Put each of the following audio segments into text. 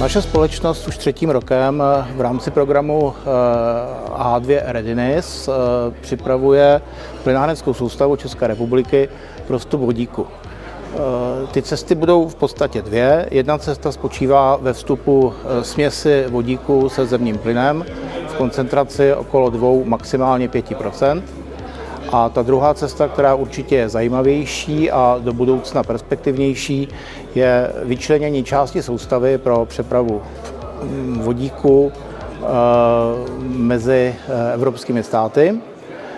Naše společnost už třetím rokem v rámci programu H2 Readiness připravuje plynárenskou soustavu České republiky pro vstup vodíku. Ty cesty budou v podstatě dvě. Jedna cesta spočívá ve vstupu směsi vodíku se zemním plynem v koncentraci okolo 2, maximálně 5%. A ta druhá cesta, která určitě je zajímavější a do budoucna perspektivnější, je vyčlenění části soustavy pro přepravu vodíku mezi evropskými státy,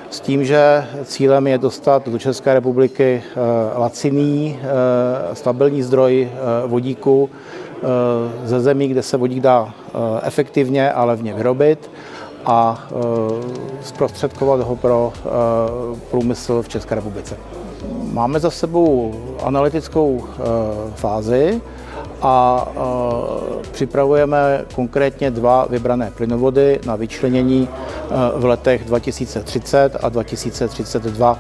s tím, že cílem je dostat do České republiky laciný, stabilní zdroj vodíku ze zemí, kde se vodík dá efektivně a levně vyrobit, a zprostředkovat ho pro průmysl v České republice. Máme za sebou analytickou fázi a připravujeme konkrétně 2 vybrané plynovody na vyčlenění v letech 2030 a 2032.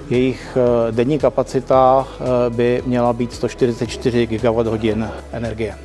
Jejich denní kapacita by měla být 144 GWh energie.